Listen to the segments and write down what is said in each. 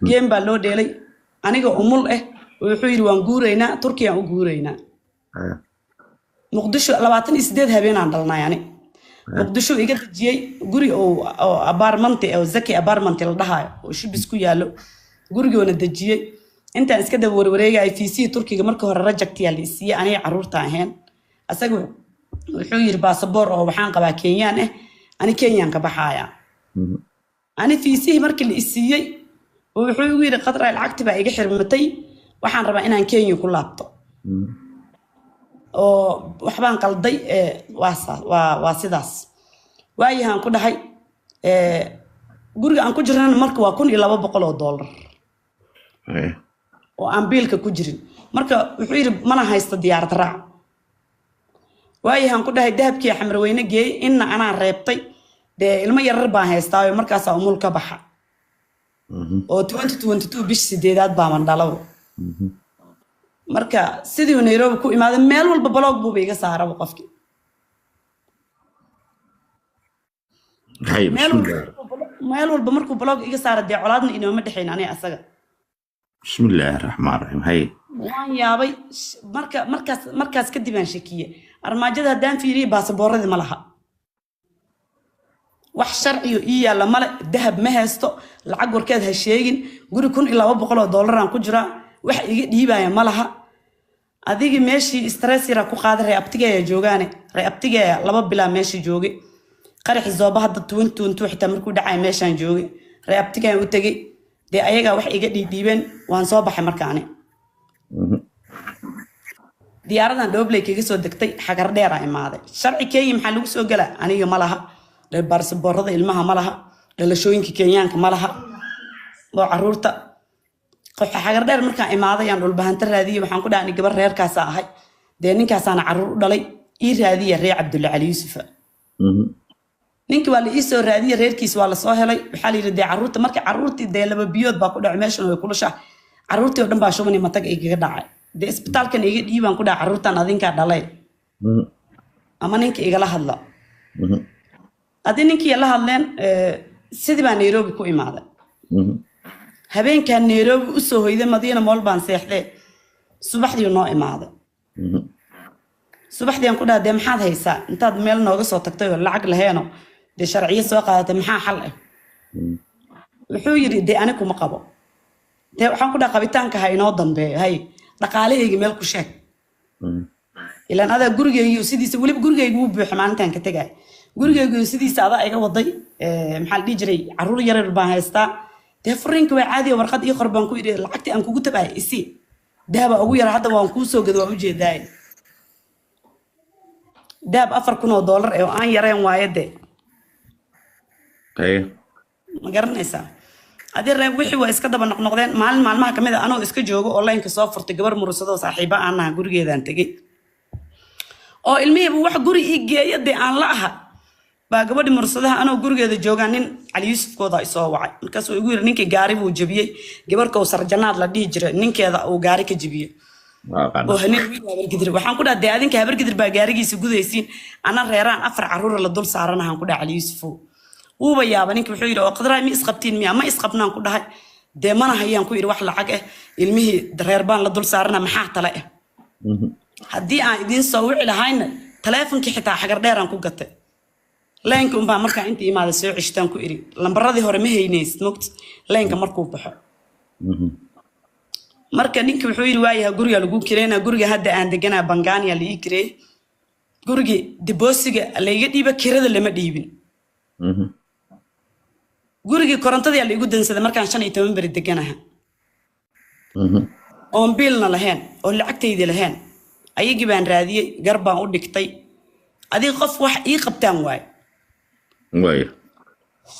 جيم بالو ديلي أنا أمول وحير وانجورينا تركيا وانجورينا مقدشو لبعتني إسداد هبين عندنا يعني مقدشو إيجاد جي جوري أو أبارمنتي أو زكي أبارمنتي لدهاي وشو بسكو يالو جوري وندجي أنت إسكده وروريجا في سي تركيا مركو هالرجعتي اللي سي أنا عرورتها هين أسأقول وحير باسبور أو بحان قبا كينيان أنا كينيان كبحايا أنا في سي مركل السيء وحير قطر العقد بقى يجي حرمتي وحان ربع إن كينيو كلابطو oo waxbaan qalday waa sidaas waayahan ku dhahay guriga aan ku jirnaan marka waa $1,200 oo aan biilka ku jirin marka wuxuu yiri mana haysto diyaarad raac waayahan ku dhahay dahabkii xamar weyne geey inna ana reebtay de ilmo yarar baan haystaa markaas aan umul ka baxa oo 2022 bish 8aad baan dhalaw marka sidii Nairobi ku imaado meel walba blog buu iga saaraba qofkii hay meel walba markuu blog iga saaray colaadna inoo ma dhaxayn aniga asaga bismillaahir rahmaanir rahiim hay waan yaabay markaas kadib aan shakiye armaajada hadaan fiiriyo baasaboorada ma laha wax sharci iyo yaala male dahab ma haysto lacag warkeed ha sheegin guri $1,200 aan ku jiraa wax iga dhiibaya ma laha adiga meeshii stress yara ku qaaday reabtigeeya joogaane reabtigeeya 2 bilaa meeshii joogay qarax zooba hadda 2022 xitaa markuu dhacay meeshaan joogay reabtigeeya u tagay de ayaga wax iga dhiibeen waan soo baxay markaani diyaaradan Dobley kaga soo degtay xagar dheer ay imaaday sharci Kenya maxaa lagu soo galaa aniga ma laha baasaboorada ilmaha ma laha dhalashooyinka Kenyaanka ma laha oo caruurta qof xagar dheer markaan imaaday aan dhul bahanta raadiyo waxaan ku dhaanay gabar reerkaas ahay de ninkaas aan caruur u dhalay ii raadiyo reer Cabdulla Ali Yuusuf ninki waa la ii soo raadiyo reerkiis waa la soo helay waxa la yiraahdaa caruurta marka caruurtii de laba biyood baa ku dhacay meeshan way kulusha caruurtii oo dhan baa shubani matag iga dhacay de isbitaalkan iga dhiibaan ku dhaca caruurtan adinka dhalay ama ninki igala hadla adin ninki la hadleen sidii baa Nairobi ku imaaday habeenkan Nairobi u soo hoyday Madiina mool baan seexday subaxdii noo imaaday subaxdii aan ku dhaadey maxaad haysaa intaad meel nooga soo tagtay oo lacag laheeno de sharciyo soo qaadatay maxaa xal ah wuxuu yiri de aniga kuma qabo de waxaan ku dhaaqay qabitaanka ha inoo dambeeyo hay dhaqaalahayga meel ku sheeg ilaan ada gurigeyga sidiisa wali gurigeyga uu buuxo maalintan ka tagay gurigeyga sidiisa ada iga waday maxaa la jiray caruur yar baan haystaa de furiinka way caadi warqad ii qorbaan ku yiri lacagti aan kugu tabay isi dahaba ugu yar hadda waan ku soo gad waa u jeedaay dahab $4,000 ee aan yareen waayade ma garanaysaa adii reeb wixii waa iska daba noqnoqdeen maalmaha kamid ah anoo iska joogo online ka soo furtay gabar mursado saaxiiba aan ah gurigeedaan tagay oo ilmihiiba wax guri ii geeyay aan la aha baa gabadhi mursadaha anoo gurigeeda joogaan nin Ali Yuusuf kooda ay soo wacay markaas uu igu yiri ninkii gaari buu jabiyay gabarka oo sarjanaad la dhigi jiray ninkeeda uu gaari ka jabiyay oo hanin wiil habar gidir waxaan ku dhaadey adinka habar gidir baa gaarigiisa gudaysiin ana reeraan 4 caruur la dul saaranahan ku dhac Ali Yuusuf uu ba yaaba ninka wuxuu yiri oo qadraa mi isqabtiin miya ma isqabnaan ku dhahay de mana hayaan ku yiri wax lacag ah ilmihi reer baan la dul saarana maxaa tala ah haddii aan idin soo wici lahayna taleefankii xitaa xagar dheer aan ku gatay leenka un baa markaa inta imaada soo cishtaan ku iri lambaradii hore ma hayneys mogt leenka markuu baxo marka ninka wuxuu yiri waayaha guriga lagu kireena guriga hadda aan deganaa Bangania la ii kirey guriga dibosiga la iga dhiiba kirada lama dhiibin guriga korontadii la igu dansaday markaan 15 bari deganaha oo biilna lahayn oo lacagtaydi lahayn ayagii baan raadiyay garbaan u dhigtay adii qof wax ii qabtaan waay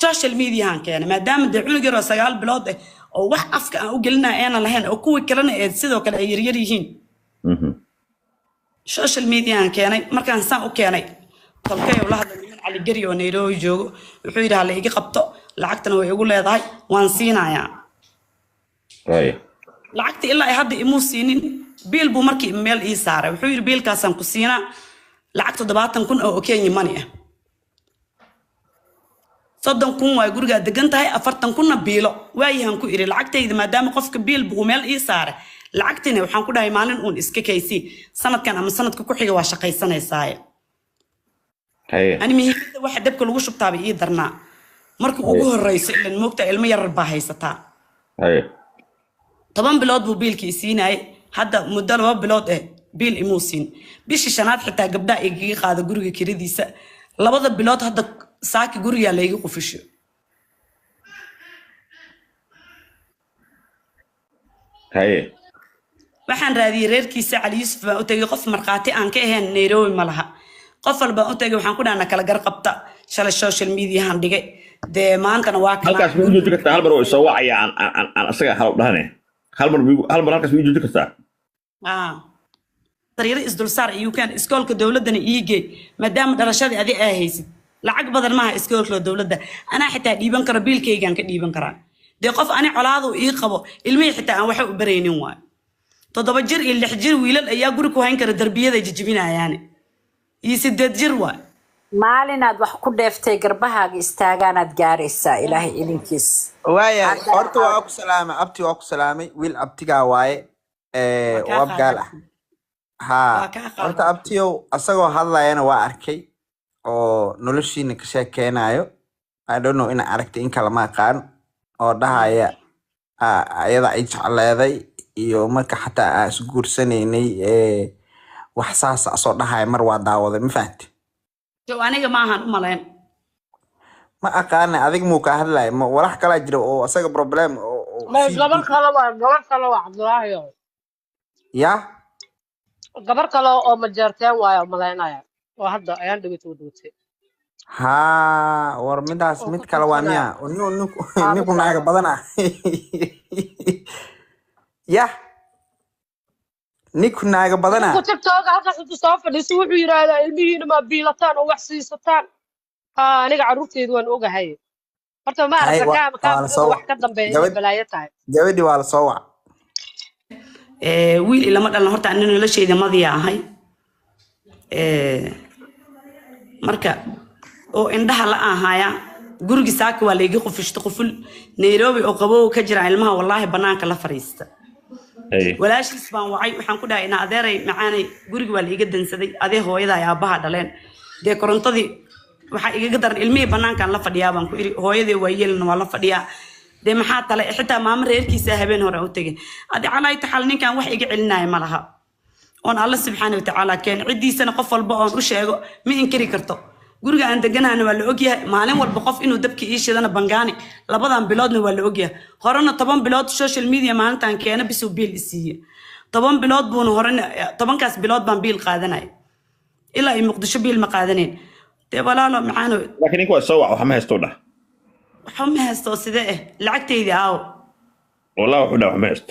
social media han keenay maadaama de cunug yar oo 9 bilood ah oo wax afka aan u gelinaa aan lahayn oo kuwa kalena ee sidoo kale ay yar yihiin social media han keenay markaan saan u keenay talkay oo la hadlay Ali Gari oo Nairobi joogo wuxuu yiraahdaa la iga qabto lacagtana way igu leedahay waan siinayaa lacagta ilaa ay hadda imu siinin biil buu markii email ii saaray wuxuu yiri biilkaasaan ku siinaa lacag 70,000 oo Kenya money ah soddon kun waa gurigaa degan tahay 40 kunna biilo waayahan ku iri lacagtayda maadaama qofka biil buu meel ii saaray lacagtina waxaan ku dhahay maalin uun iska kaysi sanadkan ama sanadka ku xiga waa shaqaysanaysaa ani muhiimada waxa dabka lagu shubtaaba ii darnaa marka ugu horeyso ilan moogta ilmo yar baa haysataa 10 bilood buu biilkii siinay hadda muddo 2 bilood biil imuusin bishii shanaad xitaa gabdha iga qaada guriga kiradiisa 2 bilood hadda saaki guriga la iga qufisho waxaan raadiyay reerkiisa Cali Yuusuf baan u tagay qof marqaati aan ka ahayn Nairobi ma laha qof walba u tagay waxaan ku dhaana kala gar qabta shalay social media han dhigay de maantana waa kala halkaas muu joogta kartaa hal mar oo soo wacaya aan asaga hal dhahane hal mar halkaas muu joogta kartaa tariiqada isdulsaar iyo kan iskoolka dawladana iige maadaama dhalashadii adi ay haysid lacag badan ma aha iskoolka dawladda ana xitaa dhiiban karo biilkaygan ka dhiiban karaa de qof ani colaadu ii qabo ilmihii xitaa aan waxa u baraynin waa 7 jir iyo 6 jir wiilal ayaa guri ku hayn kara darbiyada jijibinayaan iyo 8 jir waa maalinaad wax ku dheeftay garbahaaga istaagaanaad gaaraysaa ilaahay idinkiis waaya horta waa ku salaamay abti waa ku salaamay wiil abtigaa waaye waa gaal ah ha horta abtiyow asagoo hadlayana waa arkay oo noloshiina ka sheekeynayo I don't know ina aragtay in kala ma aqaan oo dhahaya ayada ay jecleeday iyo marka xataa aan isguursanaynay wax saas soo dhahay mar waa daawaday ma fahanti aniga ma ahan u malayn ma aqaan adiga muu ka hadlay ma walax kala jiro oo asaga problem ma gabar kale waa Cabdulaahi ya gabar kale oo ma jarteen waayo malaynaya oo hadda ayaan dhigay ha war midaas mid kale waa miya ninku naaga badana ya ninku naaga badana ku TikTok halkaas inta soo fadhiisay wuxuu yiraahdaa ilmihiina ma biilataan oo wax siisataan aniga caruurteedu waan ogahay horta ma aragtaa wax ka dambeeya balaayo tahay gabadhi waa la soo wac wiil ilama dhalan horta anina noloshayda madiya ahay marka oo indhaha la ahaya guriga saaka waa la iga qufishta quful Nairobi oo qabow ka jira ilmaha wallahi banaanka la fariista walaashiis baan wacay waxaan ku dhahay ina adeeray macaanay guriga waa la iga dansaday adee hooyada ay aabaha dhaleen de korontadii waxa iga daran ilmihii banaankan la fadhiyaa baan ku iri hooyadii waa yeelna waa la fadhiyaa de maxaa tale xitaa maama reerkiisa habeen hore u tagay adi calay taxal ninkan wax iga celinay ma laha on Allah subhanahu wa ta'ala keen cidiisana qof walba oo u sheego ma inkiri karto guriga aan deganaana waa la ogyahay maalin walba qof inuu dabka ii shidana bangaani labadan biloodna waa la ogyahay horena 10 bilood social media maalintan keena bisu biil isiiye 10 bilood buuna horena 10 kaas bilood baan biil qaadanay ilaa ay muqdisho biil ma qaadaneen de walaalo macaano laakiin inku soo wac waxa ma haysto dha waxa ma haysto sidee lacagtaydi aaw والله وحده وحماست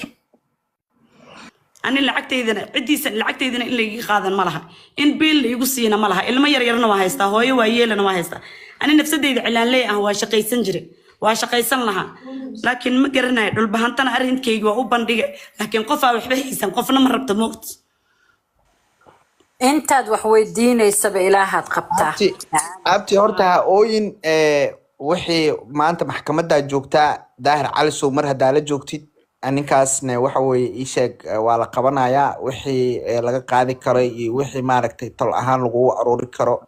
أنا لعقتيدنا إلا يقاذن ملها إن بيل يقصينا ملها إلا ما يريرنا ما هيستا هو ويلنا ما هيستا أنا نفسي دي علان ليه هو شقي سنجري وشقي لها لكن ما قرنا دول بهانتنا أرهن كيجوا أو بندق لكن قفا وحبيسن قفنا مرة بتموت أنت وحويدين يسبب إلها تقبتها أبتي هرتها أوين وحي ما أنت محكمة دا جوكتا داهر على سو مرها دالة جوكتي أنكاسنا وحوي إيشك ولا قبنايا وحي لقى قاضي كري وحي ماركتي طلعها لغو أروري كرو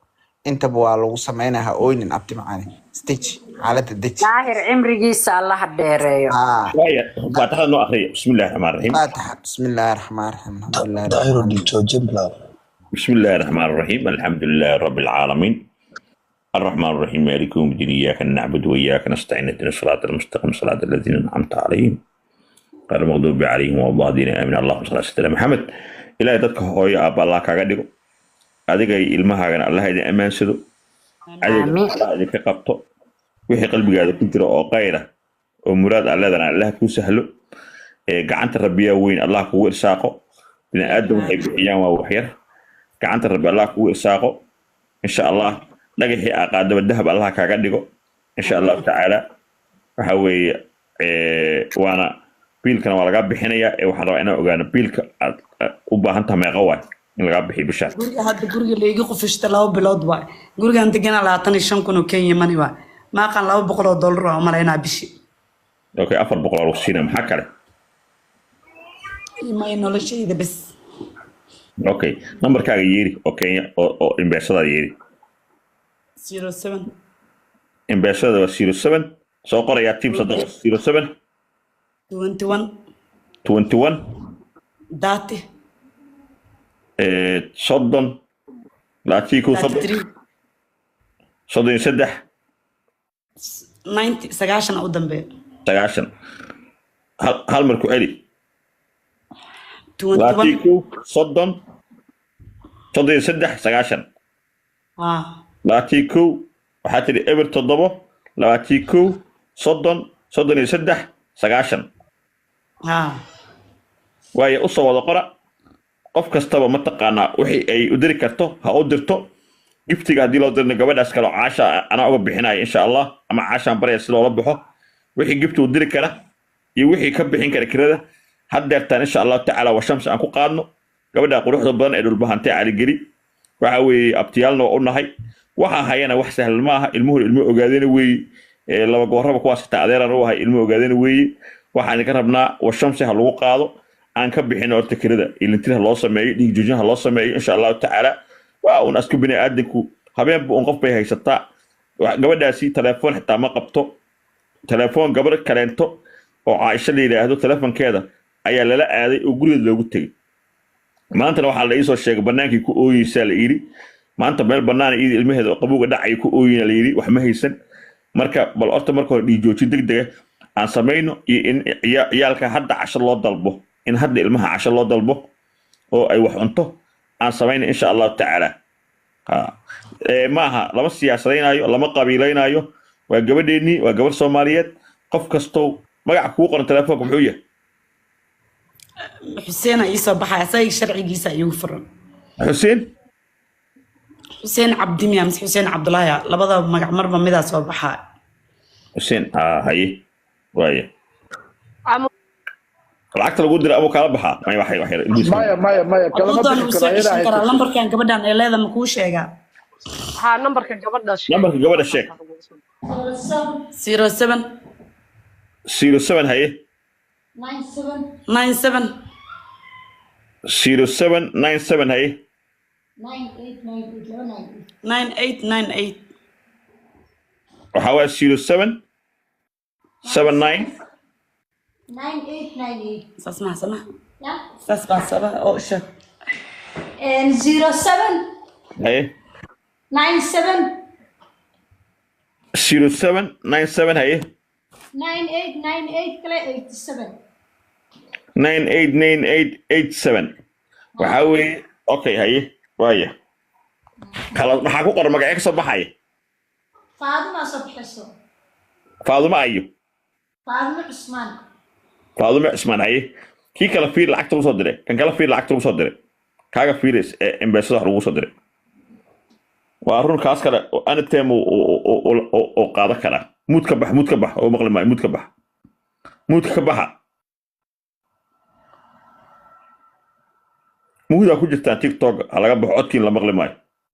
أنت بوالو سمعينها أوين أبتي معاني ستيتش على الديتش داهر عمري جيس الله الديريو فاتحة نوع أخرية بسم الله الرحمن الرحيم فاتحة بسم الله الرحمن الرحيم داهر ديتشو جبلا بسم الله الرحمن الرحيم الحمد لله رب العالمين الرحمن الرحيم مالك يوم الدين إياك نعبد وإياك نستعين اهدنا الصراط المستقيم صراط الذين أنعمت عليهم غير المغضوب عليهم ولا الضالين آمين اللهم صل على سيدنا محمد إلهي dadka hooyo aab Allah kaaga dhigo adiga ilmahaagan Allah idin amaansado adiga idinka qabto wixii qalbigaada ku jira oo qayra oo muraad Allahna Allah ku sahlo gacanta rabbiya weyn Allah kugu irsaaqo bina aadam waxay bixiyaan waa wax yar gacanta rabbi Allah kugu irsaaqo insha Allah dhagaxii aqaadaba dahab Allah kaaga dhigo insha Allah ta'ala waxa weeye waana biilkana waa laga bixinayaa waxaan rabaa inaan ogaano biilka aad u baahan tahay meeqa waay in laga bixiyo bisha guriga hadda guriga leegi qofishta 2 bilood waay gurigan deganaa 25,000 oo Kenya mani waay ما قال لو بقول دولار ومرينا بشي اوكي 400 وسينا maxaa kale ما ينول شيء ده بس اوكي numberkaaga yeeri oo Kenya oo imbesada yeeri 07 imbesada waa 07 soo qoraya team 07 21 21 داتي صدن لاتيكو صدن saddex 90 سقاشن أو دمبي 9 hal mar ku celi 21 laatiku soddon iyo saddex 9 laatiku waxaa tiri eber 7 laatiku soddon iyo saddex 9 waaye u soo wada qora qof kastaba ma taqaanaa wixii ay u diri karto ha u dirto giftiga haddii loo dirno gabadhaas kale caasha anaa uga bixinaya insha allah ama caashaan baraya si loola baxo wixii gifti u diri kara iyo wixii ka bixin kara kirada haddeertaan insha allahu tacaala waa shamsi aan ku qaadno gabadha quruxda badan ee dhulbahantay caligeli waxa weeye abtiyaalna waa u nahay waxa hayana wax sahlan ma aha ilmuhu ilmo ogaadeen weeye laba gooraba kuwaas xitaa adeeran u ahay ilmo ogaadeen weeye waxaan ka rabnaa waa shamsi ha lagu qaado aan ka bixin horta kirada ilintirha loo sameeyo dhiig joojinaha loo sameeyo insha allahu tacaala waa un asku bini aadanku habeenba un qof bay haysataa gabadhaasi telefoon xitaa ma qabto telefoon gabar kaleento oo Caaisha la yiraahdo telefoonkeeda ayaa lala aaday oo gurigeeda loogu tagay maantana waxaa la ii soo sheegay banaankii ku ooyeysaa la yiri maanta meel banaan ilmaheeda qabowga dhacay ku ooyina la yiri wax ma haysan marka bal horta marka hore dhiig joojin degdeg aan sameeyno iyo in ciyaalka hadda casho loo dalbo in hadda ilmaha casho loo dalbo oo ay wax cunto aan sameeyno insha Allah tacaala maaha lama siyaasadaynayo lama qabiilaynayo waa gabadheennii waa gabar Soomaaliyeed qof kasto magac ku qoran telefoonka muxuu yahay حسين عيسى بحا ساي شرعي جيسا يوفر حسين عبد ميامس حسين عبد الله لبدا مقع مربا ميدا سو بحا حسين هاي وايه lacagta lagu diray abo kala baxa may waxay maya kalama kala lambarkan gabadhan ay leedahay ma ku sheega numberka gabadha sheeg 07 07 haye 97 0797 haye 9898 waxa waa 07 79 9898 اسمع سمع yeah اسمع سبا او شك and 07 haye 97 0797 haye 9898 kale 87 989887 waxa weeye okay haye waaya kala maxaa ku qoran magaca ka soo baxaya Faaduma soo bixiso Faaduma ayo Faaduma Usman haye kii kala fiir lacagta lagu soo diray kan kala fiir lacagta lagu soo diray kaaga fiiris embassador lagu soo diray waa run kaas kale ana teem oo qaada kara mud ka bax oo maqli maayo mud ka baxa muda ku jirta TikTok laga baxo codkiin la maqli maayo